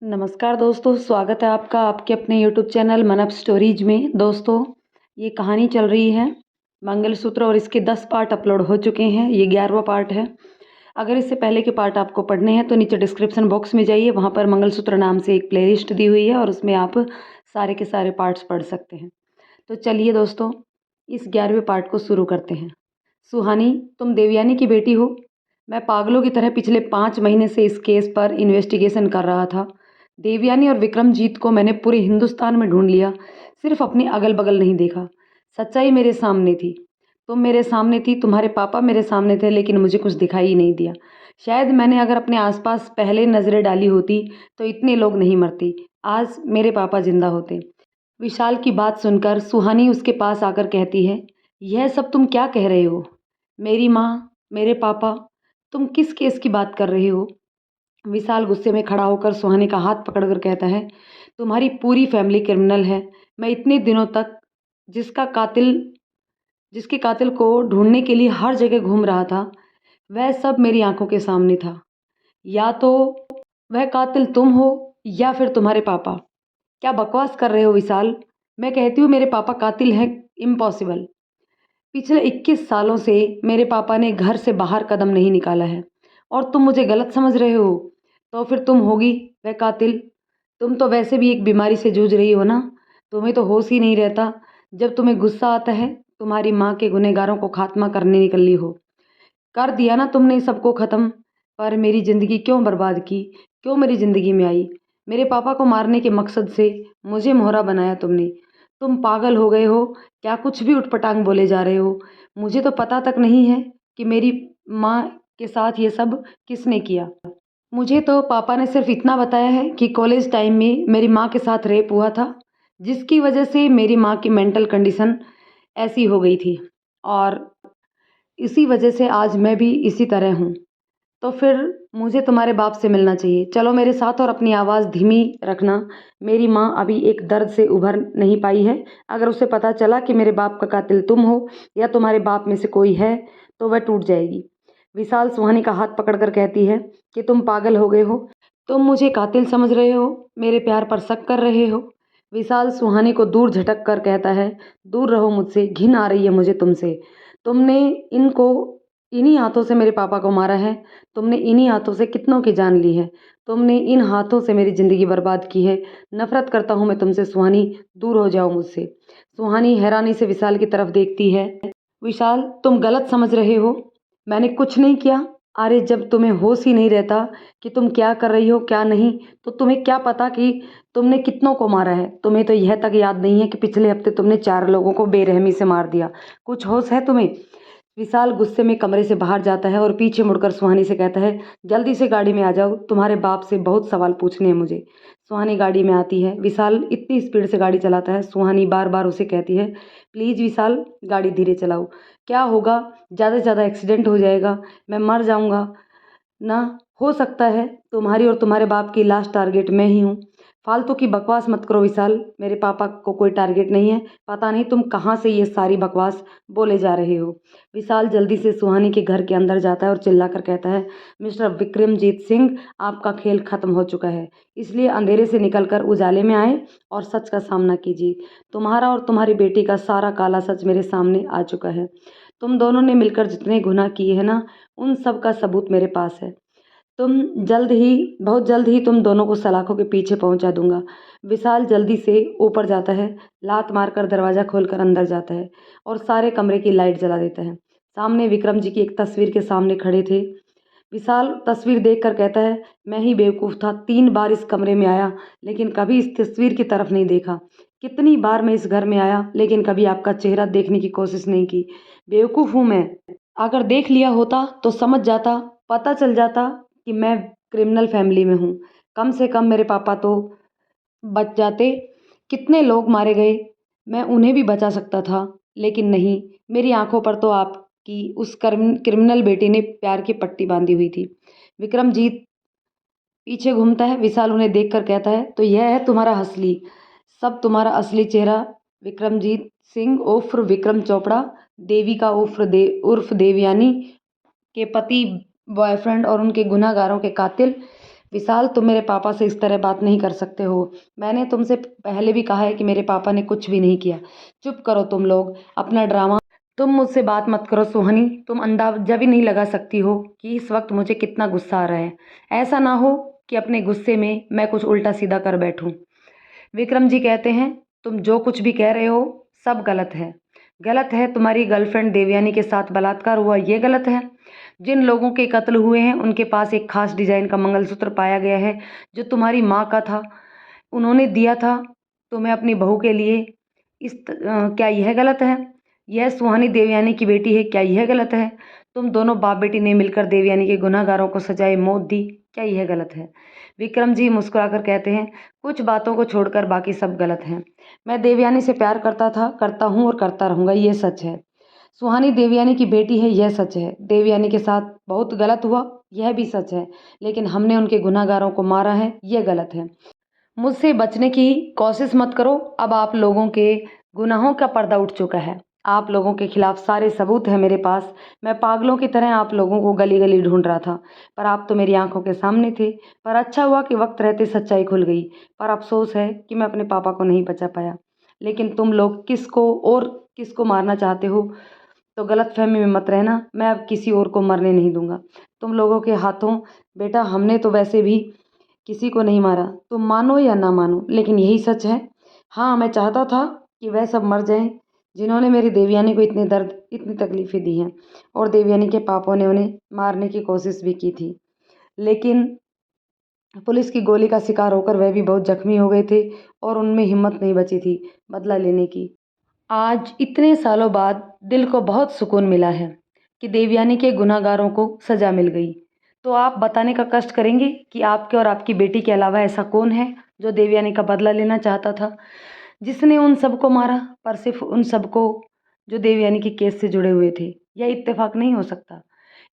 नमस्कार दोस्तों, स्वागत है आपका आपके अपने यूट्यूब चैनल मन अप स्टोरीज में। दोस्तों, ये कहानी चल रही है मंगलसूत्र और इसके 10 पार्ट अपलोड हो चुके हैं। ये 11वां पार्ट है। अगर इससे पहले के पार्ट आपको पढ़ने हैं तो नीचे डिस्क्रिप्शन बॉक्स में जाइए, वहाँ पर मंगलसूत्र नाम से एक प्लेलिस्ट दी हुई है और उसमें आप सारे के सारे पार्ट्स पढ़ सकते हैं। तो चलिए दोस्तों, इस 11वें पार्ट को शुरू करते हैं। सुहानी, तुम देवयानी की बेटी हो। मैं पागलों की तरह पिछले 5 महीने से इस केस पर इन्वेस्टिगेशन कर रहा था। देवयानी और विक्रमजीत को मैंने पूरे हिंदुस्तान में ढूंढ लिया, सिर्फ अपने अगल बगल नहीं देखा। सच्चाई मेरे सामने थी। तुम मेरे सामने थी, तुम्हारे पापा मेरे सामने थे, लेकिन मुझे कुछ दिखाई ही नहीं दिया। शायद मैंने अगर अपने आसपास पहले नज़रें डाली होती तो इतने लोग नहीं मरती, आज मेरे पापा जिंदा होते। विशाल की बात सुनकर सुहानी उसके पास आकर कहती है, यह सब तुम क्या कह रहे हो? मेरी माँ, मेरे पापा, तुम किस केस की बात कर रहे हो? विशाल गुस्से में खड़ा होकर सुहानी का हाथ पकड़कर कहता है, तुम्हारी पूरी फैमिली क्रिमिनल है। मैं इतने दिनों तक जिसका कातिल जिसके कातिल को ढूंढने के लिए हर जगह घूम रहा था, वह सब मेरी आंखों के सामने था। या तो वह कातिल तुम हो या फिर तुम्हारे पापा। क्या बकवास कर रहे हो विशाल? मैं कहती हूँ मेरे पापा कातिल हैं। इम्पॉसिबल। पिछले 21 सालों से मेरे पापा ने घर से बाहर कदम नहीं निकाला है और तुम मुझे गलत समझ रहे हो। तो फिर तुम होगी वह कातिल। तुम तो वैसे भी एक बीमारी से जूझ रही हो ना। तुम्हें तो होश ही नहीं रहता। जब तुम्हें गुस्सा आता है, तुम्हारी माँ के गुनहगारों को खात्मा करने निकली हो। कर दिया ना तुमने सबको ख़त्म। पर मेरी ज़िंदगी क्यों बर्बाद की? क्यों मेरी ज़िंदगी में आई? मेरे पापा को मारने के मकसद से मुझे मोहरा बनाया तुमने। तुम पागल हो गए हो क्या? कुछ भी उटपटांग बोले जा रहे हो। मुझे तो पता तक नहीं है कि मेरी माँ के साथ ये सब किसने किया। मुझे तो पापा ने सिर्फ इतना बताया है कि कॉलेज टाइम में मेरी माँ के साथ रेप हुआ था, जिसकी वजह से मेरी माँ की मेंटल कंडीशन ऐसी हो गई थी और इसी वजह से आज मैं भी इसी तरह हूँ। तो फिर मुझे तुम्हारे बाप से मिलना चाहिए। चलो मेरे साथ और अपनी आवाज़ धीमी रखना। मेरी माँ अभी एक दर्द से उभर नहीं पाई है। अगर उसे पता चला कि मेरे बाप का कातिल तुम हो या तुम्हारे बाप में से कोई है तो वह टूट जाएगी। विशाल सुहानी का हाथ पकड़कर कहती है कि तुम पागल हो गए हो। तुम मुझे कातिल समझ रहे हो, मेरे प्यार पर शक कर रहे हो। विशाल सुहानी को दूर झटक कर कहता है, दूर रहो मुझसे, घिन आ रही है मुझे तुमसे। तुमने इनको इन्हीं हाथों से मेरे पापा को मारा है। तुमने इन्हीं हाथों से कितनों की जान ली है। तुमने इन हाथों से मेरी ज़िंदगी बर्बाद की है। नफ़रत करता हूँ मैं तुमसे सुहानी, दूर हो जाओ मुझसे। सुहानी हैरानी से विशाल की तरफ देखती है। विशाल, तुम गलत समझ रहे हो। मैंने कुछ नहीं किया। अरे जब तुम्हें होश ही नहीं रहता कि तुम क्या कर रही हो क्या नहीं, तो तुम्हें क्या पता कि तुमने कितनों को मारा है। तुम्हें तो यह तक याद नहीं है कि पिछले हफ्ते तुमने 4 लोगों को बेरहमी से मार दिया। कुछ होश है तुम्हें? विशाल गुस्से में कमरे से बाहर जाता है और पीछे मुड़कर सुहानी से कहता है, जल्दी से गाड़ी में आ जाओ, तुम्हारे बाप से बहुत सवाल पूछने हैं मुझे। सुहानी गाड़ी में आती है। विशाल इतनी स्पीड से गाड़ी चलाता है, सुहानी बार बार उसे कहती है, प्लीज़ विशाल गाड़ी धीरे चलाओ। क्या होगा? ज़्यादा से ज़्यादा एक्सीडेंट हो जाएगा, मैं मर जाऊँगा ना। हो सकता है तुम्हारी और तुम्हारे बाप की लास्ट टारगेट मैं ही हूँ। फालतू की बकवास मत करो विशाल, मेरे पापा को कोई टारगेट नहीं है। पता नहीं तुम कहाँ से ये सारी बकवास बोले जा रहे हो। विशाल जल्दी से सुहानी के घर के अंदर जाता है और चिल्लाकर कहता है, मिस्टर विक्रमजीत सिंह, आपका खेल खत्म हो चुका है, इसलिए अंधेरे से निकलकर उजाले में आए और सच का सामना कीजिए। तुम्हारा और तुम्हारी बेटी का सारा काला सच मेरे सामने आ चुका है। तुम दोनों ने मिलकर जितने गुनाह किए हैं ना, उन सब का सबूत मेरे पास है। बहुत जल्द ही तुम दोनों को सलाखों के पीछे पहुंचा दूंगा। विशाल जल्दी से ऊपर जाता है, लात मारकर दरवाज़ा खोलकर अंदर जाता है और सारे कमरे की लाइट जला देता है। सामने विक्रम जी की एक तस्वीर के सामने खड़े थे। विशाल तस्वीर देखकर कहता है, मैं ही बेवकूफ़ था, 3 बार इस कमरे में आया लेकिन कभी इस तस्वीर की तरफ नहीं देखा। कितनी बार मैं इस घर में आया लेकिन कभी आपका चेहरा देखने की कोशिश नहीं की। बेवकूफ़ हूँ मैं। अगर देख लिया होता तो समझ जाता, पता चल जाता कि मैं क्रिमिनल फैमिली में हूँ। कम से कम मेरे पापा तो बच जाते। कितने लोग मारे गए, मैं उन्हें भी बचा सकता था, लेकिन नहीं, मेरी आंखों पर तो आपकी उस क्रिमिनल बेटी ने प्यार की पट्टी बांधी हुई थी। विक्रमजीत पीछे घूमता है। विशाल उन्हें देखकर कहता है, तो यह है तुम्हारा तुम्हारा असली चेहरा। विक्रमजीत सिंह उर्फ विक्रम चोपड़ा, देविका उर्फ देवयानी के पति, बॉयफ्रेंड और उनके गुनहगारों के कातिल। विशाल, तुम मेरे पापा से इस तरह बात नहीं कर सकते हो। मैंने तुमसे पहले भी कहा है कि मेरे पापा ने कुछ भी नहीं किया। चुप करो तुम लोग अपना ड्रामा। तुम मुझसे बात मत करो सुहानी। तुम अंदाजा भी नहीं लगा सकती हो कि इस वक्त मुझे कितना गुस्सा आ रहा है। ऐसा ना हो कि अपने गुस्से में मैं कुछ उल्टा सीधा कर बैठूं। विक्रम जी कहते हैं, तुम जो कुछ भी कह रहे हो सब गलत है। गलत है, तुम्हारी गर्लफ्रेंड देवयानी के साथ बलात्कार हुआ, ये गलत है। जिन लोगों के कत्ल हुए हैं उनके पास एक खास डिजाइन का मंगलसूत्र पाया गया है जो तुम्हारी माँ का था, उन्होंने दिया था तुम्हें अपनी बहू के लिए। क्या यह गलत है? यह सुहानी देवयानी की बेटी है, क्या यह गलत है? तुम दोनों बाप बेटी ने मिलकर देवयानी के गुनहगारों को सजाए मौत दी, क्या यह गलत है? विक्रम जी मुस्कुराकर कहते हैं, कुछ बातों को छोड़कर बाकी सब गलत है। मैं देवयानी से प्यार करता था, करता हूँ और करता रहूंगा, ये सच है। सुहानी देवयानी की बेटी है, यह सच है। देवयानी के साथ बहुत गलत हुआ, यह भी सच है। लेकिन हमने उनके गुनहगारों को मारा है, यह गलत है। मुझसे बचने की कोशिश मत करो। अब आप लोगों के गुनाहों का पर्दा उठ चुका है। आप लोगों के खिलाफ सारे सबूत हैं मेरे पास। मैं पागलों की तरह आप लोगों को गली गली ढूंढ रहा था, पर आप तो मेरी आंखों के सामने थे। पर अच्छा हुआ कि वक्त रहते सच्चाई खुल गई। पर अफसोस है कि मैं अपने पापा को नहीं बचा पाया। लेकिन तुम लोग किसको मारना चाहते हो तो गलतफहमी में मत रहना। मैं अब किसी और को मरने नहीं दूंगा तुम लोगों के हाथों। बेटा, हमने तो वैसे भी किसी को नहीं मारा, तुम मानो या ना मानो, लेकिन यही सच है। हाँ, मैं चाहता था कि वह सब मर जाएं जिन्होंने मेरी देवयानी को इतने दर्द, इतनी तकलीफ़ें दी हैं। और देवयानी के पापों ने उन्हें मारने की कोशिश भी की थी, लेकिन पुलिस की गोली का शिकार होकर वह भी बहुत जख्मी हो गए थे और उनमें हिम्मत नहीं बची थी बदला लेने की। आज इतने सालों बाद दिल को बहुत सुकून मिला है कि देवयानी के गुनहगारों को सज़ा मिल गई। तो आप बताने का कष्ट करेंगे कि आपके और आपकी बेटी के अलावा ऐसा कौन है जो देवयानी का बदला लेना चाहता था, जिसने उन सबको मारा, पर सिर्फ उन सबको जो देवयानी के केस से जुड़े हुए थे। यह इत्तेफाक नहीं हो सकता।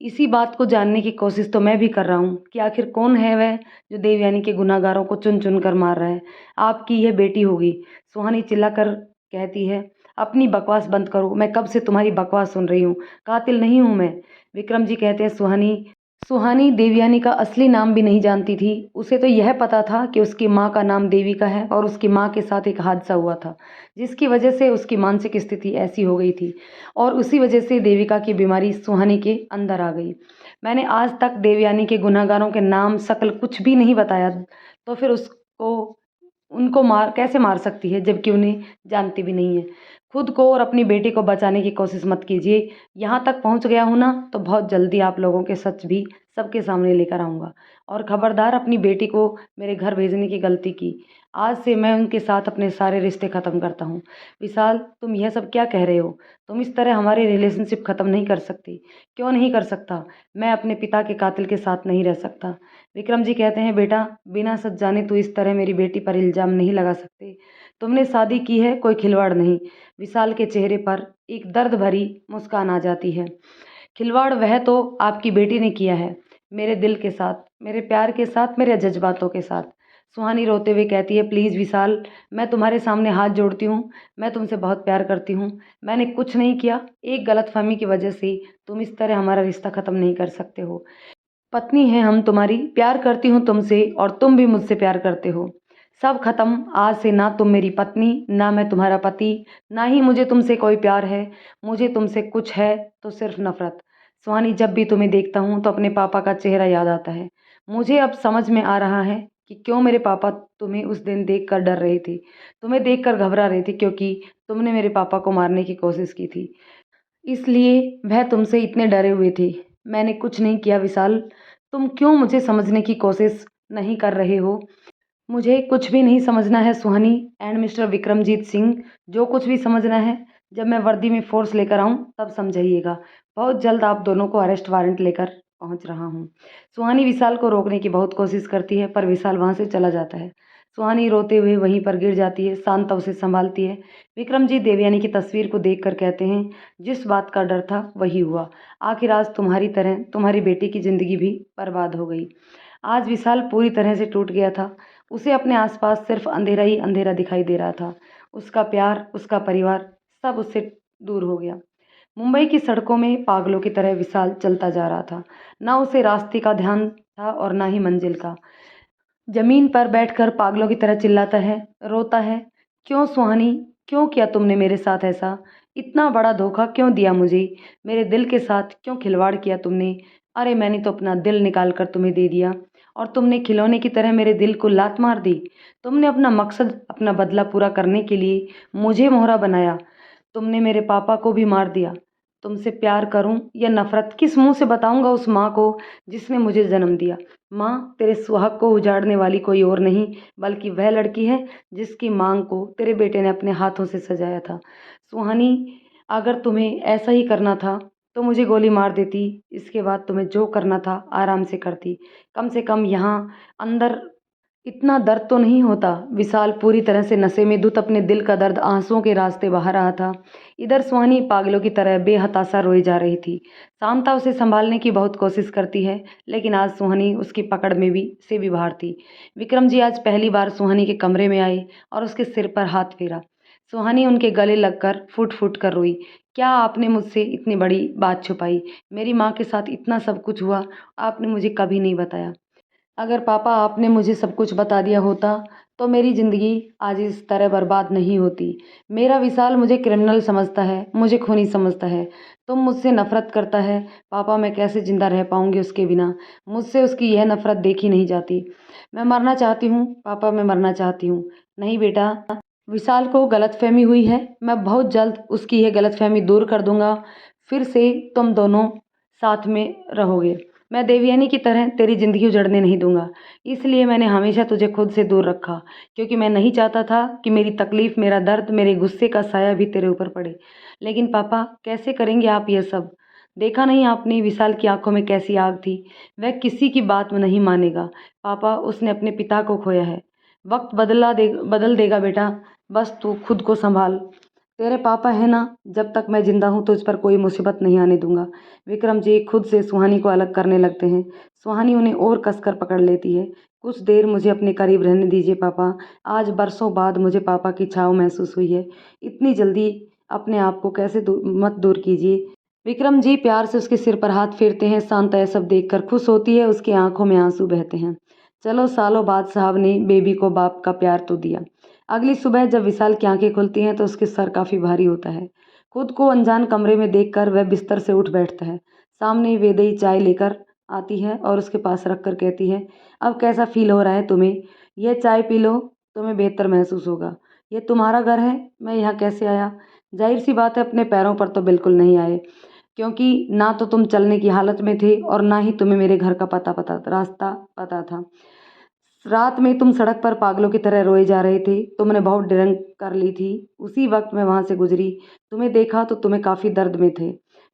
इसी बात को जानने की कोशिश तो मैं भी कर रहा हूँ कि आखिर कौन है वह जो देवयानी के गुनहगारों को चुन चुन कर मार रहा है। आपकी यह बेटी होगी। सुहानी चिल्लाकर कहती है, अपनी बकवास बंद करो। मैं कब से तुम्हारी बकवास सुन रही हूँ। कातिल नहीं हूँ मैं। विक्रम जी कहते हैं, सुहानी देवयानी का असली नाम भी नहीं जानती थी। उसे तो यह पता था कि उसकी माँ का नाम देविका है और उसकी माँ के साथ एक हादसा हुआ था जिसकी वजह से उसकी मानसिक स्थिति ऐसी हो गई थी और उसी वजह से देविका की बीमारी सुहानी के अंदर आ गई। मैंने आज तक देवयानी के गुनहगारों के नाम शक्ल कुछ भी नहीं बताया, तो फिर उसको उनको कैसे मार सकती है जबकि उन्हें जानती भी नहीं है। खुद को और अपनी बेटी को बचाने की कोशिश मत कीजिए। यहाँ तक पहुँच गया हूँ ना, तो बहुत जल्दी आप लोगों के सच भी सबके सामने लेकर आऊँगा। और खबरदार, अपनी बेटी को मेरे घर भेजने की गलती की। आज से मैं उनके साथ अपने सारे रिश्ते ख़त्म करता हूँ। विशाल, तुम यह सब क्या कह रहे हो? तुम इस तरह हमारी रिलेशनशिप ख़त्म नहीं कर सकती। क्यों नहीं कर सकता? मैं अपने पिता के कातिल के साथ नहीं रह सकता। विक्रम जी कहते हैं, बेटा, बिना सच जाने तू इस तरह मेरी बेटी पर इल्ज़ाम नहीं लगा सकते। तुमने शादी की है, कोई खिलवाड़ नहीं। विशाल के चेहरे पर एक दर्द भरी मुस्कान आ जाती है। खिलवाड़ वह तो आपकी बेटी ने किया है, मेरे दिल के साथ, मेरे प्यार के साथ, मेरे जज्बातों के साथ। सुहानी रोते हुए कहती है, प्लीज़ विशाल, मैं तुम्हारे सामने हाथ जोड़ती हूँ। मैं तुमसे बहुत प्यार करती हूँ। मैंने कुछ नहीं किया। एक गलतफहमी की वजह से तुम इस तरह हमारा रिश्ता ख़त्म नहीं कर सकते हो। पत्नी है हम तुम्हारी, प्यार करती हूँ तुमसे और तुम भी मुझसे प्यार करते हो। सब खत्म आज से। ना तुम मेरी पत्नी, ना मैं तुम्हारा पति, ना ही मुझे तुमसे कोई प्यार है। मुझे तुमसे कुछ है तो सिर्फ नफरत। सुहानी, जब भी तुम्हें देखता हूँ तो अपने पापा का चेहरा याद आता है। मुझे अब समझ में आ रहा है कि क्यों मेरे पापा तुम्हें उस दिन देख कर डर रहे थे, तुम्हें देख कर घबरा रहे थे, क्योंकि तुमने मेरे पापा को मारने की कोशिश की थी, इसलिए वह तुमसे इतने डरे हुए थे। मैंने कुछ नहीं किया विशाल। तुम क्यों मुझे समझने की कोशिश नहीं कर रहे हो? मुझे कुछ भी नहीं समझना है सुहानी एंड मिस्टर विक्रमजीत सिंह। जो कुछ भी समझना है, जब मैं वर्दी में फोर्स लेकर आऊँ तब समझाइएगा। बहुत जल्द आप दोनों को अरेस्ट वारंट लेकर पहुँच रहा हूँ। सुहानी विशाल को रोकने की बहुत कोशिश करती है, पर विशाल वहाँ से चला जाता है। सुहानी रोते हुए वहीं पर गिर जाती है। शांता उसे संभालती है। विक्रमजीत देवयानी की तस्वीर को देखकर कहते हैं, जिस बात का डर था वही हुआ। आखिर आज तुम्हारी तरह तुम्हारी बेटी की ज़िंदगी भी बर्बाद हो गई। आज विशाल पूरी तरह से टूट गया था। उसे अपने आसपास सिर्फ अंधेरा ही अंधेरा दिखाई दे रहा था। उसका प्यार, उसका परिवार, सब उससे दूर हो गया। मुंबई की सड़कों में पागलों की तरह विशाल चलता जा रहा था। ना उसे रास्ते का ध्यान था और ना ही मंजिल का। जमीन पर बैठकर पागलों की तरह चिल्लाता है, रोता है। क्यों सुहानी, क्यों किया तुमने मेरे साथ ऐसा? इतना बड़ा धोखा क्यों दिया मुझे? मेरे दिल के साथ क्यों खिलवाड़ किया तुमने? अरे मैंने तो अपना दिल निकाल कर तुम्हें दे दिया और तुमने खिलौने की तरह मेरे दिल को लात मार दी। तुमने अपना मकसद, अपना बदला पूरा करने के लिए मुझे मोहरा बनाया। तुमने मेरे पापा को भी मार दिया। तुमसे प्यार करूं या नफरत किस मुंह से बताऊंगा उस माँ को जिसने मुझे जन्म दिया। माँ, तेरे सुहाग को उजाड़ने वाली कोई और नहीं बल्कि वह लड़की है जिसकी मांग को तेरे बेटे ने अपने हाथों से सजाया था। सुहानी, अगर तुम्हें ऐसा ही करना था तो मुझे गोली मार देती। इसके बाद तुम्हें जो करना था आराम से करती। कम से कम यहाँ अंदर इतना दर्द तो नहीं होता। विशाल पूरी तरह से नशे में धुत अपने दिल का दर्द आंसुओं के रास्ते बहा रहा था। इधर सुहानी पागलों की तरह बेहताशा रोई जा रही थी। शांता उसे संभालने की बहुत कोशिश करती है, लेकिन आज सुहानी उसकी पकड़ में भी बाहर थी। विक्रम जी आज पहली बार सुहानी के कमरे में आए और उसके सिर पर हाथ फेरा। सुहानी उनके गले लगकर फूट फूट कर रोई। क्या आपने मुझसे इतनी बड़ी बात छुपाई? मेरी माँ के साथ इतना सब कुछ हुआ, आपने मुझे कभी नहीं बताया। अगर पापा आपने मुझे सब कुछ बता दिया होता तो मेरी ज़िंदगी आज इस तरह बर्बाद नहीं होती। मेरा विशाल मुझे क्रिमिनल समझता है, मुझे खूनी समझता है। तुम मुझसे नफ़रत करता है। पापा, मैं कैसे ज़िंदा रह पाऊँगी उसके बिना? मुझसे उसकी यह नफ़रत देखी नहीं जाती। मैं मरना चाहती हूँ पापा, मैं मरना चाहती हूँ। नहीं बेटा, विशाल को गलतफहमी हुई है। मैं बहुत जल्द उसकी यह गलतफहमी दूर कर दूंगा। फिर से तुम दोनों साथ में रहोगे। मैं देवयानी की तरह तेरी ज़िंदगी उजड़ने नहीं दूंगा। इसलिए मैंने हमेशा तुझे खुद से दूर रखा, क्योंकि मैं नहीं चाहता था कि मेरी तकलीफ़, मेरा दर्द, मेरे गुस्से का साया भी तेरे ऊपर पड़े। लेकिन पापा, कैसे करेंगे आप ये सब? देखा नहीं आपने विशाल की आंखों में कैसी आग थी? वह किसी की बात में नहीं मानेगा। पापा, उसने अपने पिता को खोया है। वक्त बदल देगा बेटा। बस तू खुद को संभाल। तेरे पापा है ना, जब तक मैं जिंदा हूँ तुझ पर कोई मुसीबत नहीं आने दूंगा। विक्रम जी खुद से सुहानी को अलग करने लगते हैं। सुहानी उन्हें और कसकर पकड़ लेती है। कुछ देर मुझे अपने करीब रहने दीजिए पापा। आज बरसों बाद मुझे पापा की छाँव महसूस हुई है। इतनी जल्दी अपने आप को कैसे मत दूर कीजिए। विक्रम जी प्यार से उसके सिर पर हाथ फेरते हैं। शांता यह सब देखकर खुश होती है, उसकी आंखों में आंसू बहते हैं। चलो, सालों बाद साहब ने बेबी को बाप का प्यार तो दिया। अगली सुबह जब विशाल की आंखें खुलती हैं तो उसके सर काफ़ी भारी होता है। खुद को अनजान कमरे में देखकर वह बिस्तर से उठ बैठता है। सामने वेदई चाय लेकर आती है और उसके पास रख कर कहती है, अब कैसा फील हो रहा है तुम्हें? यह चाय पी लो, तुम्हें बेहतर महसूस होगा। ये तुम्हारा घर है, मैं यहाँ कैसे आया? जाहिर सी बात है, अपने पैरों पर तो बिल्कुल नहीं आए, क्योंकि ना तो तुम चलने की हालत में थे और ना ही तुम्हें मेरे घर का रास्ता पता था। रात में तुम सड़क पर पागलों की तरह रोए जा रहे थे। तुमने बहुत ड्रिंक कर ली थी। उसी वक्त मैं वहां से गुजरी। तुम्हें देखा तो तुम्हें काफ़ी दर्द में थे।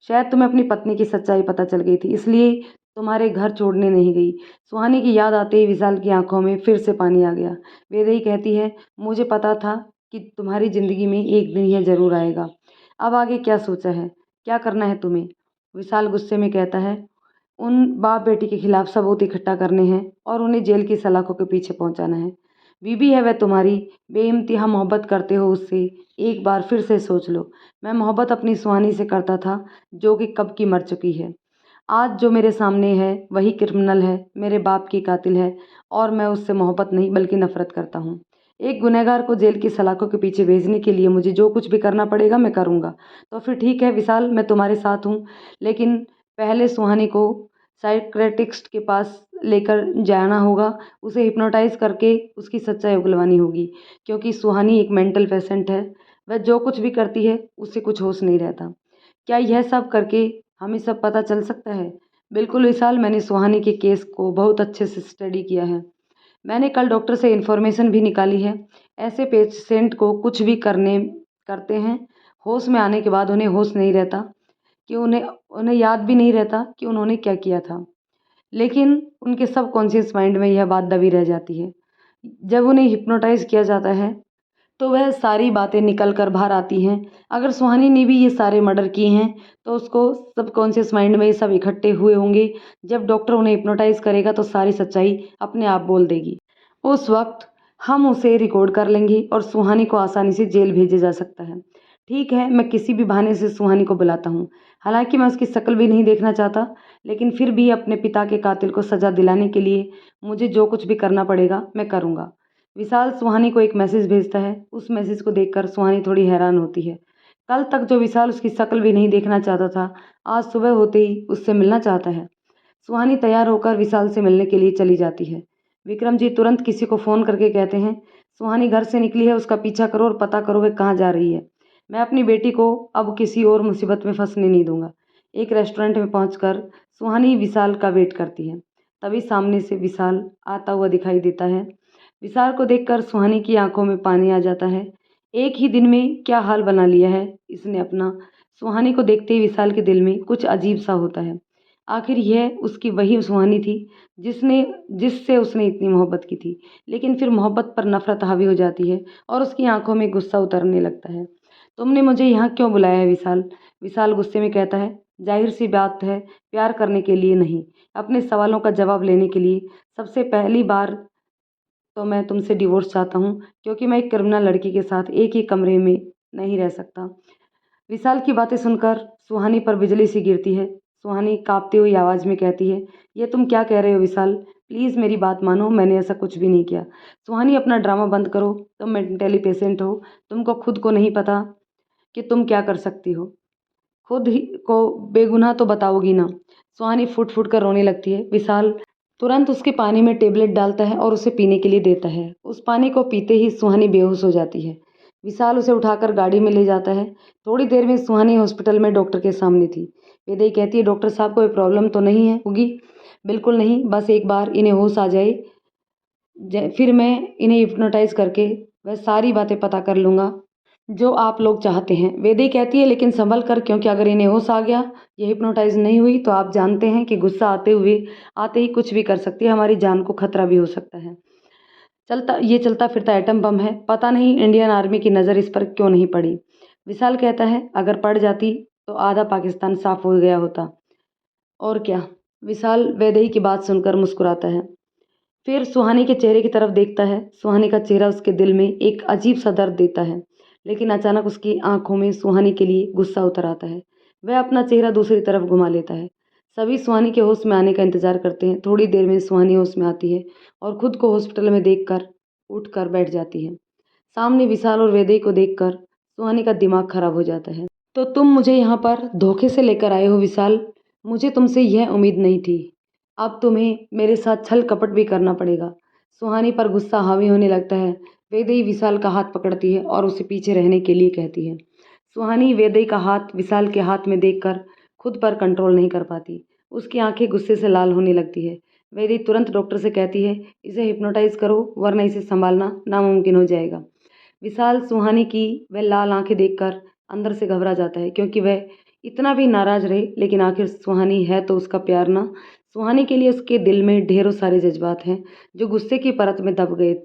शायद तुम्हें अपनी पत्नी की सच्चाई पता चल गई थी, इसलिए तुम्हारे घर छोड़ने नहीं गई। सुहानी की याद आते ही विशाल की आंखों में फिर से पानी आ गया। वेदई कहती है, मुझे पता था कि तुम्हारी ज़िंदगी में एक दिन यह ज़रूर आएगा। अब आगे क्या सोचा है? क्या करना है तुम्हें? विशाल गुस्से में कहता है, उन बाप बेटी के खिलाफ सबूत इकट्ठा करने हैं और उन्हें जेल की सलाखों के पीछे पहुंचाना है। बीबी है वह तुम्हारी, बेइंतहा मोहब्बत करते हो उससे। एक बार फिर से सोच लो। मैं मोहब्बत अपनी सुहानी से करता था, जो कि कब की मर चुकी है। आज जो मेरे सामने है वही क्रिमिनल है, मेरे बाप की कातिल है, और मैं उससे मोहब्बत नहीं बल्कि नफरत करता हूँ। एक गुनहगार को जेल की सलाखों के पीछे भेजने के लिए मुझे जो कुछ भी करना पड़ेगा मैं करूँगा। तो फिर ठीक है विशाल, मैं तुम्हारे साथ हूँ, लेकिन पहले सुहानी को साइकियाट्रिस्ट के पास लेकर जाना होगा। उसे हिप्नोटाइज करके उसकी सच्चाई उगलवानी होगी, क्योंकि सुहानी एक मेंटल पेशेंट है। वह जो कुछ भी करती है उससे कुछ होश नहीं रहता। क्या यह सब करके हमें सब पता चल सकता है? बिल्कुल विशाल, मैंने सुहानी के केस को बहुत अच्छे से स्टडी किया है। मैंने कल डॉक्टर से इन्फॉर्मेशन भी निकाली है। ऐसे पेशेंट को कुछ भी करते हैं, होश में आने के बाद उन्हें होश नहीं रहता, कि उन्हें उन्हें याद भी नहीं रहता कि उन्होंने क्या किया था। लेकिन उनके सबकॉन्शियस माइंड में यह बात दबी रह जाती है। जब उन्हें हिप्नोटाइज किया जाता है तो वह सारी बातें निकल कर बाहर आती हैं। अगर सुहानी ने भी ये सारे मर्डर किए हैं तो उसको सबकॉन्शियस माइंड में ये सब इकट्ठे हुए होंगे। जब डॉक्टर उन्हें हिप्नोटाइज करेगा तो सारी सच्चाई अपने आप बोल देगी। उस वक्त हम उसे रिकॉर्ड कर लेंगे और सुहानी को आसानी से जेल भेजा जा सकता है। ठीक है, मैं किसी भी बहाने से सुहानी को बुलाता हूँ। हालाँकि मैं उसकी शक्ल भी नहीं देखना चाहता, लेकिन फिर भी अपने पिता के कातिल को सज़ा दिलाने के लिए मुझे जो कुछ भी करना पड़ेगा, मैं करूँगा। विशाल सुहानी को एक मैसेज भेजता है। उस मैसेज को देखकर सुहानी थोड़ी हैरान होती है। कल तक जो विशाल उसकी शक्ल भी नहीं देखना चाहता था, आज सुबह होते ही उससे मिलना चाहता है। सुहानी तैयार होकर विशाल से मिलने के लिए चली जाती है। विक्रम जी तुरंत किसी को फ़ोन करके कहते हैं, सुहानी घर से निकली है, उसका पीछा करो और पता करो वे कहाँ जा रही है। मैं अपनी बेटी को अब किसी और मुसीबत में फंसने नहीं दूंगा। एक रेस्टोरेंट में पहुंचकर सुहानी विशाल का वेट करती है। तभी सामने से विशाल आता हुआ दिखाई देता है। विशाल को देखकर सुहानी की आंखों में पानी आ जाता है। एक ही दिन में क्या हाल बना लिया है इसने अपना। सुहानी को देखते ही विशाल के दिल में कुछ अजीब सा होता है। आखिर यह उसकी वही सुहानी थी जिससे उसने इतनी मोहब्बत की थी। लेकिन फिर मोहब्बत पर नफरत हावी हो जाती है और उसकी आंखों में गुस्सा उतरने लगता है। तुमने मुझे यहाँ क्यों बुलाया है विशाल? विशाल गुस्से में कहता है, जाहिर सी बात है, प्यार करने के लिए नहीं, अपने सवालों का जवाब लेने के लिए। सबसे पहली बार तो मैं तुमसे डिवोर्स चाहता हूँ, क्योंकि मैं एक क्रिमिनल लड़की के साथ एक ही कमरे में नहीं रह सकता। विशाल की बातें सुनकर सुहानी पर बिजली सी गिरती है। सुहानी कांपती हुई आवाज़ में कहती है, ये तुम क्या कह रहे हो विशाल? प्लीज़ मेरी बात मानो, मैंने ऐसा कुछ भी नहीं किया। सुहानी अपना ड्रामा बंद करो, तुम मेंटली पेशेंट हो। तुमको खुद को नहीं पता कि तुम क्या कर सकती हो। खुद ही को बेगुनाह तो बताओगी ना। सुहानी फुट फुट कर रोने लगती है। विशाल तुरंत उसके पानी में टेबलेट डालता है और उसे पीने के लिए देता है। उस पानी को पीते ही सुहानी बेहोश हो जाती है। विशाल उसे उठाकर गाड़ी में ले जाता है। थोड़ी देर में सुहानी हॉस्पिटल में डॉक्टर के सामने थी। वेदई कहती है, डॉक्टर साहब कोई प्रॉब्लम तो नहीं है होगी? बिल्कुल नहीं, बस एक बार इन्हें होश आ जाए, फिर मैं इन्हें हिप्नोटाइज करके वह सारी बातें पता कर लूँगा जो आप लोग चाहते हैं। वेदी कहती है, लेकिन संभल कर, क्योंकि अगर इन्हें होश आ गया, ये हिप्नोटाइज नहीं हुई, तो आप जानते हैं कि गुस्सा आते ही कुछ भी कर सकती है, हमारी जान को खतरा भी हो सकता है। चलता फिरता एटम बम है, पता नहीं इंडियन आर्मी की नज़र इस पर क्यों नहीं पड़ी। विशाल कहता है, अगर पड़ जाती तो आधा पाकिस्तान साफ हो गया होता। और क्या? विशाल वेदई की बात सुनकर मुस्कुराता है। फिर सुहानी के चेहरे की तरफ देखता है। सुहानी का चेहरा उसके दिल में एक अजीब सा दर्द देता है, लेकिन अचानक उसकी आंखों में सुहानी के लिए गुस्सा उतर आता है। वह अपना चेहरा दूसरी तरफ घुमा लेता है। सभी सुहानी के होश में आने का इंतजार करते हैं। थोड़ी देर में सुहानी होश में आती है और खुद को हॉस्पिटल में देखकर उठकर बैठ जाती है। सामने विशाल और वेदई को देखकर सुहानी का दिमाग खराब हो जाता है। तो तुम मुझे यहाँ पर धोखे से लेकर आए हो विशाल? मुझे तुमसे यह उम्मीद नहीं थी। अब तुम्हें मेरे साथ छल कपट भी करना पड़ेगा। सुहानी पर गुस्सा हावी होने लगता है। वेदई विशाल का हाथ पकड़ती है और उसे पीछे रहने के लिए कहती है। सुहानी वेदई का हाथ विशाल के हाथ में देखकर खुद पर कंट्रोल नहीं कर पाती। उसकी आंखें गुस्से से लाल होने लगती है। वेदई तुरंत डॉक्टर से कहती है, इसे हिप्नोटाइज करो, वरना इसे संभालना नामुमकिन हो जाएगा। विशाल सुहानी की वह लाल आंखें देखकर अंदर से घबरा जाता है, क्योंकि वह इतना भी नाराज रहे, लेकिन आखिर सुहानी है तो उसका प्यार ना। सुहानी के लिए उसके दिल में ढेरों सारे जज्बात हैं जो गुस्से की परत में दब गए,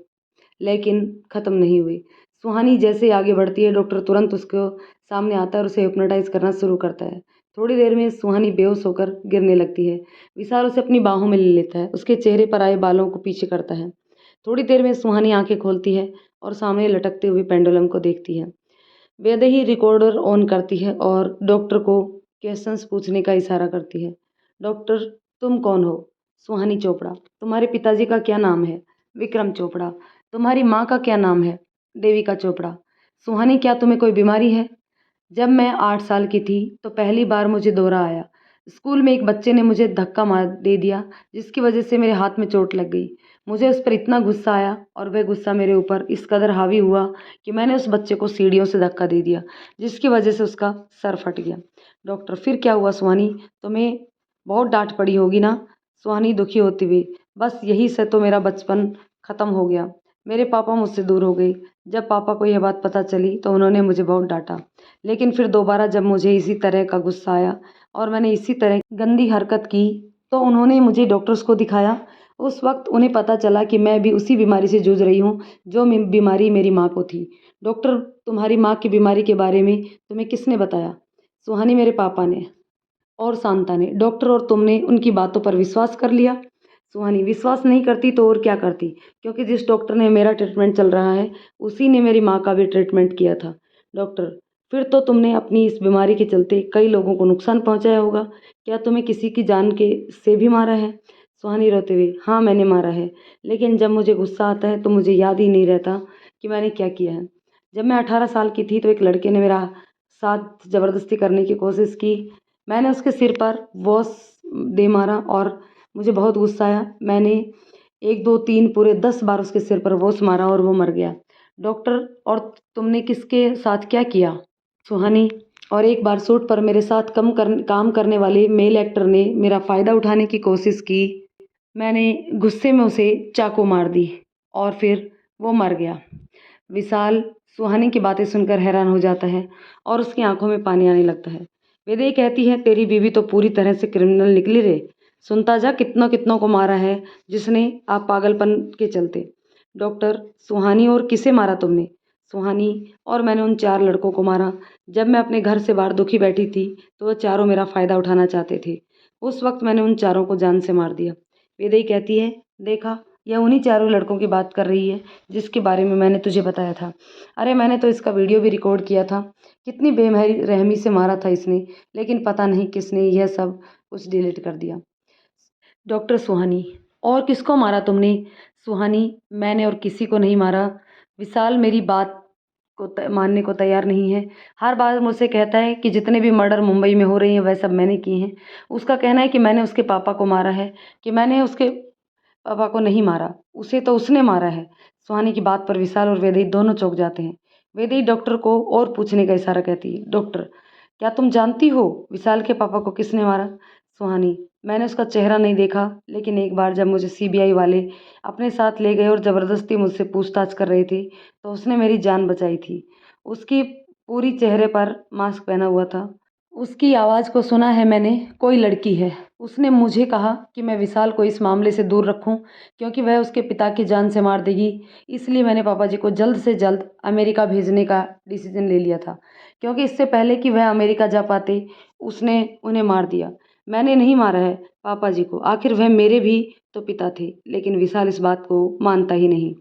लेकिन ख़त्म नहीं हुए। सुहानी जैसे आगे बढ़ती है, डॉक्टर तुरंत उसको सामने आता है और उसे हिप्नोटाइज करना शुरू करता है। थोड़ी देर में सुहानी बेहोश होकर गिरने लगती है। विशाल उसे अपनी बाहों में ले लेता है, उसके चेहरे पर आए बालों को पीछे करता है। थोड़ी देर में सुहानी आंखें खोलती है और सामने लटकते हुए पेंडुलम को देखती है। वैदेही रिकॉर्डर ऑन करती है और डॉक्टर को क्वेश्चंस पूछने का इशारा करती है। डॉक्टर, तुम कौन हो? सुहानी चोपड़ा। तुम्हारे पिताजी का क्या नाम है? विक्रम चोपड़ा। तुम्हारी माँ का क्या नाम है? देविका चोपड़ा। सुहानी, क्या तुम्हें कोई बीमारी है? जब मैं 8 साल की थी तो पहली बार मुझे दौरा आया। स्कूल में एक बच्चे ने मुझे धक्का मार दे दिया, जिसकी वजह से मेरे हाथ में चोट लग गई। मुझे उस पर इतना गुस्सा आया और वह गुस्सा मेरे ऊपर इस कदर हावी हुआ कि मैंने उस बच्चे को सीढ़ियों से धक्का दे दिया, जिसकी वजह से उसका सर फट गया। डॉक्टर, फिर क्या हुआ सुहानी? तुम्हें बहुत डांट पड़ी होगी ना? सुहानी दुखी होती हुई, बस यही से तो मेरा बचपन ख़त्म हो गया। मेरे पापा मुझसे दूर हो गए। जब पापा को यह बात पता चली तो उन्होंने मुझे बहुत डांटा। लेकिन फिर दोबारा जब मुझे इसी तरह का गुस्सा आया और मैंने इसी तरह गंदी हरकत की, तो उन्होंने मुझे डॉक्टर्स को दिखाया। उस वक्त उन्हें पता चला कि मैं भी उसी बीमारी से जूझ रही हूँ जो बीमारी मेरी माँ को थी। डॉक्टर, तुम्हारी माँ की बीमारी के बारे में तुम्हें किसने बताया? सुहानी, मेरे पापा ने और शांता ने। डॉक्टर, और तुमने उनकी बातों पर विश्वास कर लिया? सुहानी, विश्वास नहीं करती तो और क्या करती, क्योंकि जिस डॉक्टर ने मेरा ट्रीटमेंट चल रहा है उसी ने मेरी माँ का भी ट्रीटमेंट किया था। डॉक्टर, फिर तो तुमने अपनी इस बीमारी के चलते कई लोगों को नुकसान पहुंचाया होगा। क्या तुम्हें किसी की जान के से भी मारा है? सुहानी रोते हुए, हाँ मैंने मारा है, लेकिन जब मुझे गुस्सा आता है तो मुझे याद ही नहीं रहता कि मैंने क्या किया है। जब मैं 18 साल की थी तो एक लड़के ने मेरा साथ ज़बरदस्ती करने की कोशिश की। मैंने उसके सिर पर वॉश दे मारा और मुझे बहुत गुस्सा आया। मैंने 1, 2, 3 पूरे 10 बार उसके सिर पर वॉश मारा और वो मर गया। डॉक्टर, और तुमने किसके साथ क्या किया? सुहानी, और एक बार शूट पर मेरे साथ काम करने वाले मेल एक्टर ने मेरा फ़ायदा उठाने की कोशिश की। मैंने गुस्से में उसे चाकू मार दी और फिर वो मर गया। विशाल सुहानी की बातें सुनकर हैरान हो जाता है और उसकी आंखों में पानी आने लगता है। वेदेई कहती है, तेरी बीवी तो पूरी तरह से क्रिमिनल निकली रे। सुनता जा कितनों कितनों को मारा है जिसने आप पागलपन के चलते। डॉक्टर, सुहानी और किसे मारा तुमने? सुहानी, और मैंने उन 4 लड़कों को मारा। जब मैं अपने घर से बाहर दुखी बैठी थी तो वो चारों मेरा फ़ायदा उठाना चाहते थे। उस वक्त मैंने उन चारों को जान से मार दिया। वेदेई कहती है, देखा, यह उन्हीं चारों लड़कों की बात कर रही है जिसके बारे में मैंने तुझे बताया था। अरे मैंने तो इसका वीडियो भी रिकॉर्ड किया था। कितनी बेरहमी से मारा था इसने, लेकिन पता नहीं किसने यह सब कुछ डिलीट कर दिया। डॉक्टर सुहानी, और किसको मारा तुमने? सुहानी, मैंने और किसी को नहीं मारा। विशाल मेरी बात को मानने को तैयार नहीं है। हर बार मुझसे कहता है कि जितने भी मर्डर मुंबई में हो रही हैं वह सब मैंने किए हैं। उसका कहना है कि मैंने उसके पापा को मारा है, कि मैंने उसके पापा को नहीं मारा, उसे तो उसने मारा है। सुहानी की बात पर विशाल और वेदेई दोनों चौंक जाते हैं। वेदेई डॉक्टर को और पूछने का इशारा कहती है, डॉक्टर, क्या तुम जानती हो विशाल के पापा को किसने मारा? सुहानी, मैंने उसका चेहरा नहीं देखा, लेकिन एक बार जब मुझे सीबीआई वाले अपने साथ ले गए और ज़बरदस्ती मुझसे पूछताछ कर रहे थे तो उसने मेरी जान बचाई थी। उसकी पूरी चेहरे पर मास्क पहना हुआ था। उसकी आवाज़ को सुना है मैंने, कोई लड़की है। उसने मुझे कहा कि मैं विशाल को इस मामले से दूर रखूं क्योंकि वह उसके पिता की जान से मार देगी। इसलिए मैंने पापा जी को जल्द से जल्द अमेरिका भेजने का डिसीजन ले लिया था, क्योंकि इससे पहले कि वह अमेरिका जा पाते उसने उन्हें मार दिया। मैंने नहीं मारा है पापा जी को, आखिर वह मेरे भी तो पिता थे। लेकिन विशाल इस बात को मानता ही नहीं।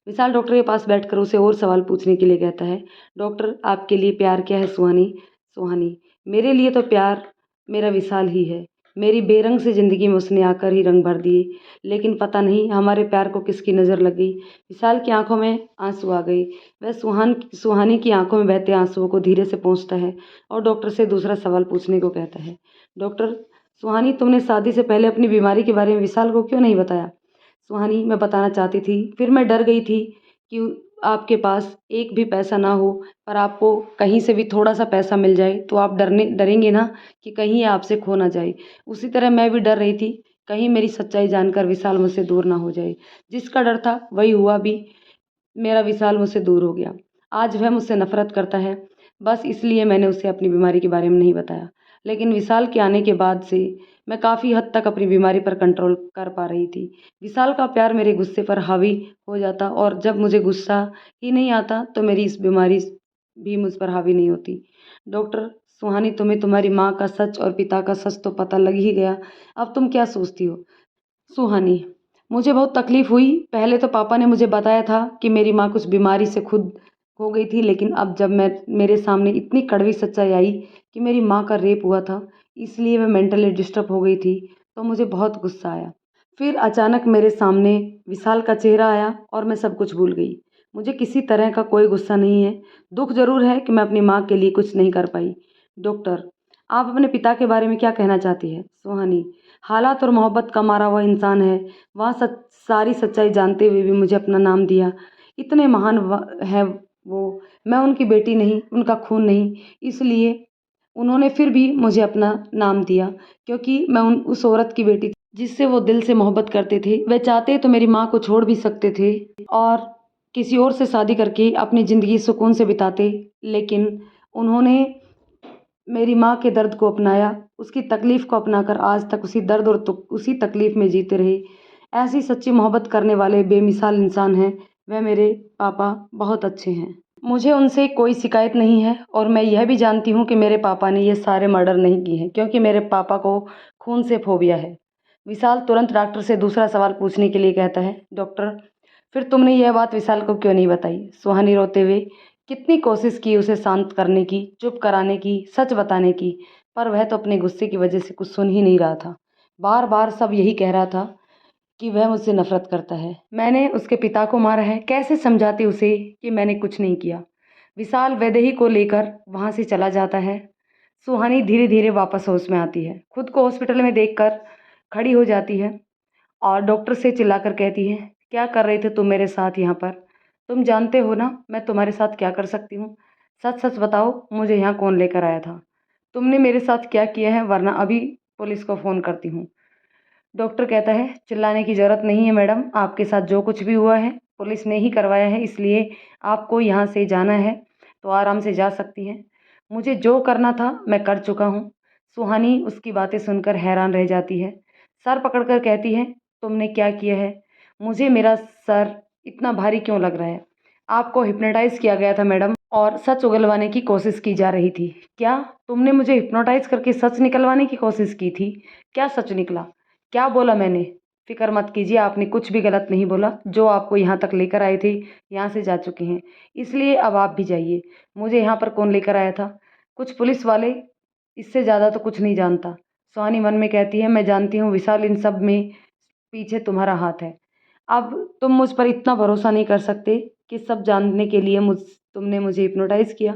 विशाल डॉक्टर के पास बैठकर उसे और सवाल पूछने के लिए कहता है, डॉक्टर, आपके लिए प्यार क्या है सुहानी? सुहानी, मेरे लिए तो प्यार मेरा विशाल ही है। मेरी बेरंग से ज़िंदगी में उसने आकर ही रंग भर दिए, लेकिन पता नहीं हमारे प्यार को किसकी नज़र लग गई। विशाल की आंखों में आंसू आ गए। वह सुहानी की आंखों में बहते आंसुओं को धीरे से पोंछता है और डॉक्टर से दूसरा सवाल पूछने को कहता है, डॉक्टर, सुहानी, तुमने शादी से पहले अपनी बीमारी के बारे में विशाल को क्यों नहीं बताया? सुहानी, मैं बताना चाहती थी, फिर मैं डर गई थी कि आपके पास एक भी पैसा ना हो, पर आपको कहीं से भी थोड़ा सा पैसा मिल जाए तो आप डरेंगे ना कि कहीं ये आपसे खो ना जाए। उसी तरह मैं भी डर रही थी, कहीं मेरी सच्चाई जानकर विशाल मुझसे दूर ना हो जाए। जिसका डर था वही हुआ भी, मेरा विशाल मुझसे दूर हो गया। आज वह मुझसे नफरत करता है, बस इसलिए मैंने उसे अपनी बीमारी के बारे में नहीं बताया। लेकिन विशाल के आने के बाद से मैं काफ़ी हद तक अपनी बीमारी पर कंट्रोल कर पा रही थी। विशाल का प्यार मेरे गुस्से पर हावी हो जाता और जब मुझे गुस्सा ही नहीं आता तो मेरी इस बीमारी भी मुझ पर हावी नहीं होती। डॉक्टर, सुहानी, तुम्हें तुम्हारी माँ का सच और पिता का सच तो पता लग ही गया, अब तुम क्या सोचती हो? सुहानी, मुझे बहुत तकलीफ़ हुई। पहले तो पापा ने मुझे बताया था कि मेरी माँ कुछ बीमारी से खुद खो गई थी, लेकिन अब जब मेरे सामने इतनी कड़वी सच्चाई आई कि मेरी माँ का रेप हुआ था, इसलिए मैं मेंटली डिस्टर्ब हो गई थी, तो मुझे बहुत गुस्सा आया। फिर अचानक मेरे सामने विशाल का चेहरा आया और मैं सब कुछ भूल गई। मुझे किसी तरह का कोई गुस्सा नहीं है। दुःख ज़रूर है कि मैं अपनी माँ के लिए कुछ नहीं कर पाई। डॉक्टर, आप अपने पिता के बारे में क्या कहना चाहती हैं? सुहानी, हालात और मोहब्बत का मारा हुआ इंसान है। वहाँ सारी सच्चाई जानते हुए भी मुझे अपना नाम दिया। इतने महान है वो। मैं उनकी बेटी नहीं, उनका खून नहीं, इसलिए उन्होंने फिर भी मुझे अपना नाम दिया, क्योंकि मैं उस औरत की बेटी थी जिससे वो दिल से मोहब्बत करते थे। वह चाहते तो मेरी माँ को छोड़ भी सकते थे और किसी और से शादी करके अपनी ज़िंदगी सुकून से बिताते, लेकिन उन्होंने मेरी माँ के दर्द को अपनाया, उसकी तकलीफ़ को अपनाकर आज तक उसी दर्द और उसी तकलीफ़ में जीते रहे। ऐसी सच्ची मोहब्बत करने वाले बेमिसाल इंसान हैं। वह मेरे पापा बहुत अच्छे हैं। मुझे उनसे कोई शिकायत नहीं है और मैं यह भी जानती हूँ कि मेरे पापा ने ये सारे मर्डर नहीं किए हैं, क्योंकि मेरे पापा को खून से फोबिया है। विशाल तुरंत डॉक्टर से दूसरा सवाल पूछने के लिए कहता है, डॉक्टर, फिर तुमने यह बात विशाल को क्यों नहीं बताई? सुहानी रोते हुए, कितनी कोशिश की उसे शांत करने की, चुप कराने की, सच बताने की, पर वह तो अपने गुस्से की वजह से कुछ सुन ही नहीं रहा था। बार बार सब यही कह रहा था कि वह मुझसे नफरत करता है, मैंने उसके पिता को मारा है। कैसे समझाती उसे कि मैंने कुछ नहीं किया। विशाल वैदेही को लेकर वहाँ से चला जाता है। सुहानी धीरे धीरे वापस होश में आती है, खुद को हॉस्पिटल में देखकर खड़ी हो जाती है और डॉक्टर से चिल्लाकर कहती है, क्या कर रहे थे तुम मेरे साथ यहाँ पर? तुम जानते हो ना मैं तुम्हारे साथ क्या कर सकती हूँ। सच सच बताओ, मुझे यहाँ कौन लेकर आया था? तुमने मेरे साथ क्या किया है, वरना अभी पुलिस को फ़ोन करती हूँ। डॉक्टर कहता है, चिल्लाने की ज़रूरत नहीं है मैडम, आपके साथ जो कुछ भी हुआ है पुलिस ने ही करवाया है, इसलिए आपको यहाँ से जाना है तो आराम से जा सकती हैं। मुझे जो करना था मैं कर चुका हूँ। सुहानी उसकी बातें सुनकर हैरान रह जाती है, सर पकड़कर कहती है, तुमने क्या किया है? मुझे मेरा सर इतना भारी क्यों लग रहा है? आपको हिप्नोटाइज किया गया था मैडम, और सच उगलवाने की कोशिश की जा रही थी। क्या तुमने मुझे हिप्नोटाइज करके सच निकलवाने की कोशिश की थी? क्या सच निकला? क्या बोला मैंने? फिक्र मत कीजिए, आपने कुछ भी गलत नहीं बोला। जो आपको यहाँ तक लेकर आए थे यहाँ से जा चुके हैं, इसलिए अब आप भी जाइए। मुझे यहाँ पर कौन लेकर आया था? कुछ पुलिस वाले, इससे ज़्यादा तो कुछ नहीं जानता। सुहानी मन में कहती है, मैं जानती हूँ विशाल, इन सब में पीछे तुम्हारा हाथ है। अब तुम मुझ पर इतना भरोसा नहीं कर सकते कि सब जानने के लिए तुमने मुझे हिप्नोटाइज किया।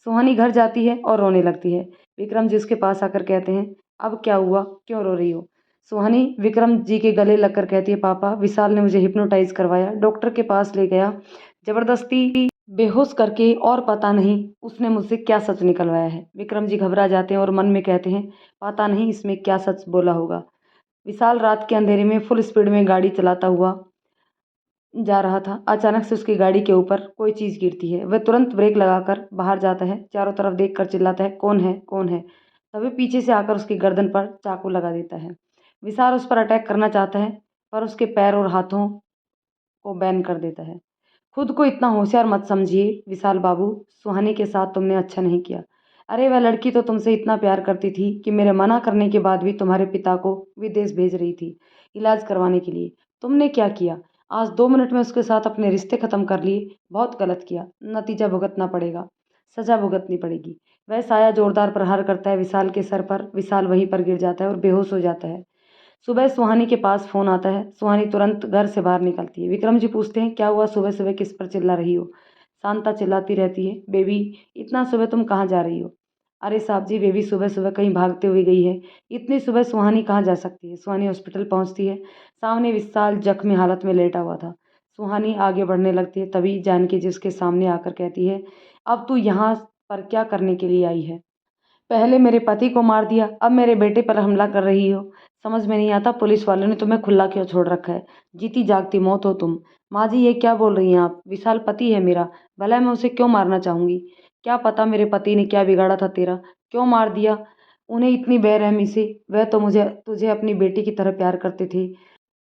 सुहानी घर जाती है और रोने लगती है। विक्रम जी उसके पास आकर कहते हैं, अब क्या हुआ, क्यों रो रही हो? सुहानी विक्रम जी के गले लगकर कहती है, पापा विशाल ने मुझे हिप्नोटाइज करवाया, डॉक्टर के पास ले गया, जबरदस्ती बेहोश करके, और पता नहीं उसने मुझसे क्या सच निकलवाया है। विक्रम जी घबरा जाते हैं और मन में कहते हैं, पता नहीं इसमें क्या सच बोला होगा। विशाल रात के अंधेरे में फुल स्पीड में गाड़ी चलाता हुआ जा रहा था। अचानक से उसकी गाड़ी के ऊपर कोई चीज़ गिरती है। वह तुरंत ब्रेक लगाकर बाहर जाता है, चारों तरफ देखकर चिल्लाता है, कौन है, कौन है? तभी पीछे से आकर उसकी गर्दन पर चाकू लगा देता है। विशाल उस पर अटैक करना चाहता है, पर उसके पैर और हाथों को बैन कर देता है। खुद को इतना होशियार मत समझिए विशाल बाबू, सुहानी के साथ तुमने अच्छा नहीं किया। अरे वह लड़की तो तुमसे इतना प्यार करती थी कि मेरे मना करने के बाद भी तुम्हारे पिता को विदेश भेज रही थी इलाज करवाने के लिए। तुमने क्या किया? आज 2 मिनट में उसके साथ अपने रिश्ते ख़त्म कर लिए। बहुत गलत किया, नतीजा भुगतना पड़ेगा, सज़ा भुगतनी पड़ेगी। वह साया जोरदार प्रहार करता है विशाल के सर पर। विशाल वहीं पर गिर जाता है और बेहोश हो जाता है। सुबह सुहानी के पास फ़ोन आता है। सुहानी तुरंत घर से बाहर निकलती है। विक्रम जी पूछते हैं, क्या हुआ, सुबह सुबह किस पर चिल्ला रही हो? शांता चिल्लाती रहती है, बेबी इतना सुबह तुम कहाँ जा रही हो? अरे साहब जी, बेबी सुबह सुबह कहीं भागते हुए गई है। इतनी सुबह सुहानी कहाँ जा सकती है? सुहानी हॉस्पिटल पहुँचती है। सामने विशाल जख्मी हालत में लेटा हुआ था। सुहानी आगे बढ़ने लगती है, तभी जानकी जी उसके सामने आकर कहती है, अब तू यहाँ पर क्या करने के लिए आई है? पहले मेरे पति को मार दिया, अब मेरे बेटे पर हमला कर रही हो। समझ में नहीं आता पुलिस वालों ने तुम्हें खुला क्यों छोड़ रखा है? जीती जागती मौत हो तुम। माँ जी ये क्या बोल रही हैं आप? विशाल पति है मेरा, भला मैं उसे क्यों मारना चाहूँगी? क्या पता मेरे पति ने क्या बिगाड़ा था तेरा, क्यों मार दिया उन्हें इतनी बेरहमी से? वह तो मुझे तुझे अपनी बेटी की तरह प्यार करते थे।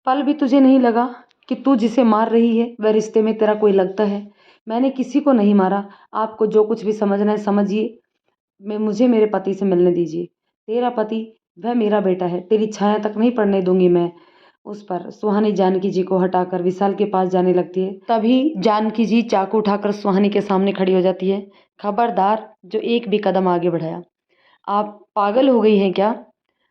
पल भी तुझे नहीं लगा कि तू जिसे मार रही है वह रिश्ते में तेरा कोई लगता है? मैंने किसी को नहीं मारा। आपको जो कुछ भी समझना है समझिए, मैं मुझे मेरे पति से मिलने दीजिए। तेरा पति, वह मेरा बेटा है, तेरी छाया तक नहीं पड़ने दूंगी मैं उस पर। सुहानी जानकी जी को हटाकर विशाल के पास जाने लगती है। तभी जानकी जी चाकू उठाकर सुहानी के सामने खड़ी हो जाती है। खबरदार जो एक भी कदम आगे बढ़ाया। आप पागल हो गई हैं क्या?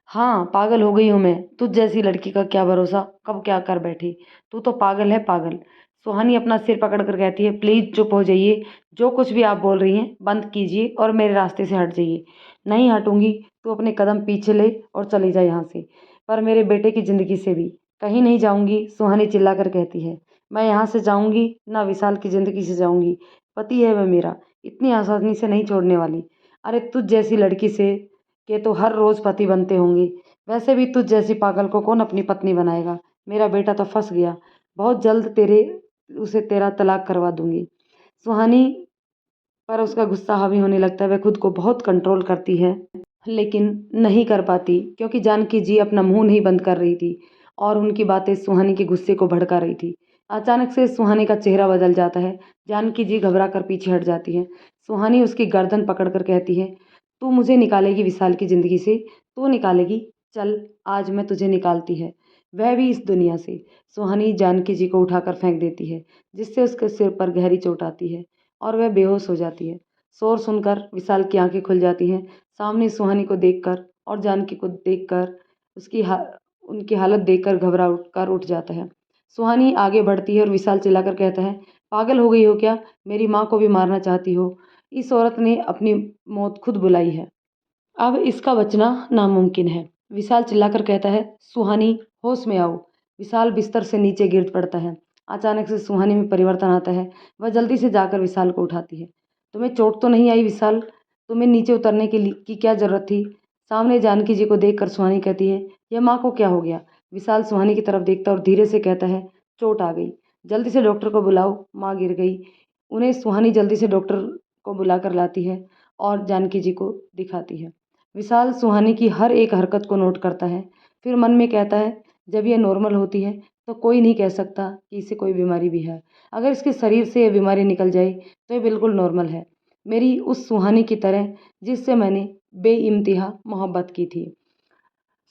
हाँ पागल हो गई हूँ मैं। तुझ जैसी लड़की का क्या भरोसा, कब क्या कर बैठी। तू तो पागल है, पागल। सुहानी अपना सिर पकड़कर कहती है, प्लीज़ चुप हो जाइए। जो कुछ भी आप बोल रही हैं बंद कीजिए और मेरे रास्ते से हट जाइए। नहीं हटूंगी। तू अपने कदम पीछे ले और चली जा यहाँ से, पर मेरे बेटे की ज़िंदगी से भी। कहीं नहीं जाऊँगी, सुहानी चिल्लाकर कहती है। मैं यहाँ से जाऊँगी ना विशाल की ज़िंदगी से जाऊँगी। पति है वह मेरा, इतनी आसानी से नहीं छोड़ने वाली। अरे तुझ जैसी लड़की से के तो हर रोज़ पति बनते होंगे। वैसे भी तुझ जैसी पागल को कौन अपनी पत्नी बनाएगा? मेरा बेटा तो फंस गया। बहुत जल्द उसे तेरा तलाक करवा दूंगी। सुहानी पर उसका गुस्सा हावी होने लगता है। वह खुद को बहुत कंट्रोल करती है, लेकिन नहीं कर पाती, क्योंकि जानकी जी अपना मुंह नहीं बंद कर रही थी और उनकी बातें सुहानी के गुस्से को भड़का रही थी। अचानक से सुहानी का चेहरा बदल जाता है। जानकी जी घबरा कर पीछे हट जाती है। सुहानी उसकी गर्दन पकड़कर कहती है, तू मुझे निकालेगी विशाल की ज़िंदगी से? तू निकालेगी? चल आज मैं तुझे निकालती है, वह भी इस दुनिया से। सुहानी जानकी जी को उठाकर फेंक देती है, जिससे उसके सिर पर गहरी चोट आती है। और वह बेहोश हो जाती है। शोर सुनकर विशाल की आंखें खुल जाती हैं। सामने सुहानी को देखकर और जानकी को देखकर उनकी हालत देखकर घबरा उठ जाता है। सुहानी आगे बढ़ती है और विशाल चिल्लाकर कहता है, पागल हो गई हो क्या? मेरी माँ को भी मारना चाहती हो? इस औरत ने अपनी मौत खुद बुलाई है, अब इसका बचना नामुमकिन है। विशाल चिल्लाकर कहता है, सुहानी होश में आओ। विशाल बिस्तर से नीचे गिर पड़ता है। अचानक से सुहानी में परिवर्तन आता है। वह जल्दी से जाकर विशाल को उठाती है। तुम्हें चोट तो नहीं आई विशाल? तुम्हें नीचे उतरने की क्या जरूरत थी? सामने जानकी जी को देखकर सुहानी कहती है, यह माँ को क्या हो गया? विशाल सुहानी की तरफ देखता और धीरे से कहता है, चोट आ गई, जल्दी से डॉक्टर को बुलाओ, माँ गिर गई। उन्हें सुहानी जल्दी से डॉक्टर को बुलाकर लाती है और जानकी जी को दिखाती है। विशाल सुहानी की हर एक हरकत को नोट करता है। फिर मन में कहता है, जब यह नॉर्मल होती है तो कोई नहीं कह सकता कि इसे कोई बीमारी भी है। अगर इसके शरीर से यह बीमारी निकल जाए तो ये बिल्कुल नॉर्मल है, मेरी उस सुहानी की तरह जिससे मैंने बेइंतहा मोहब्बत की थी।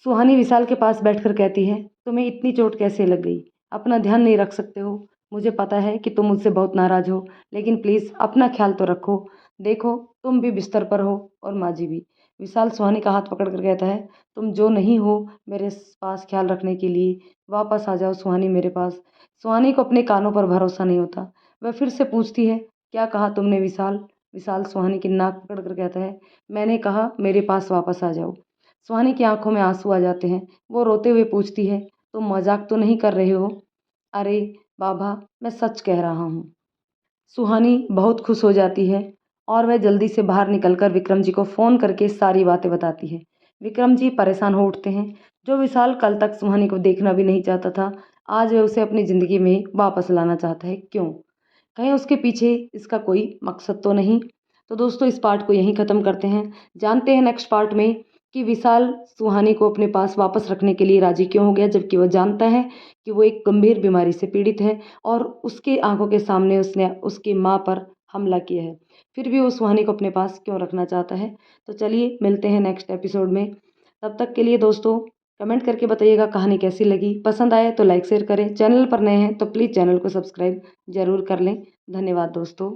सुहानी विशाल के पास बैठकर कहती है, तुम्हें इतनी चोट कैसे लग गई? अपना ध्यान नहीं रख सकते हो? मुझे पता है कि तुम मुझसे बहुत नाराज हो, लेकिन प्लीज़ अपना ख्याल तो रखो। देखो तुम भी बिस्तर पर हो और माँ जी भी। विशाल सुहानी का हाथ पकड़कर कहता है, तुम जो नहीं हो मेरे पास ख्याल रखने के लिए, वापस आ जाओ सुहानी मेरे पास। सुहानी को अपने कानों पर भरोसा नहीं होता। वह फिर से पूछती है, क्या कहा तुमने विशाल? विशाल सुहानी की नाक पकड़कर कहता है, मैंने कहा मेरे पास वापस आ जाओ। सुहानी की आंखों में आंसू आ जाते हैं। वो रोते हुए पूछती है, तुम मजाक तो नहीं कर रहे हो? अरे बाबा, मैं सच कह रहा हूँ। सुहानी बहुत खुश हो जाती है और वह जल्दी से बाहर निकलकर विक्रम जी को फ़ोन करके सारी बातें बताती है। विक्रम जी परेशान हो उठते हैं। जो विशाल कल तक सुहानी को देखना भी नहीं चाहता था, आज वह उसे अपनी ज़िंदगी में वापस लाना चाहता है। क्यों? कहीं उसके पीछे इसका कोई मकसद तो नहीं? तो दोस्तों इस पार्ट को यहीं ख़त्म करते हैं। जानते हैं नेक्स्ट पार्ट में कि विशाल सुहानी को अपने पास वापस रखने के लिए राज़ी क्यों हो गया, जबकि वह जानता है कि वो एक गंभीर बीमारी से पीड़ित है और उसके आंखों के सामने उसने उसकी माँ पर हमला किया है। फिर भी वो सुहानी को अपने पास क्यों रखना चाहता है? तो चलिए मिलते हैं नेक्स्ट एपिसोड में। तब तक के लिए दोस्तों कमेंट करके बताइएगा कहानी कैसी लगी। पसंद आए तो लाइक शेयर करें। चैनल पर नए हैं तो प्लीज़ चैनल को सब्सक्राइब ज़रूर कर लें। धन्यवाद दोस्तों।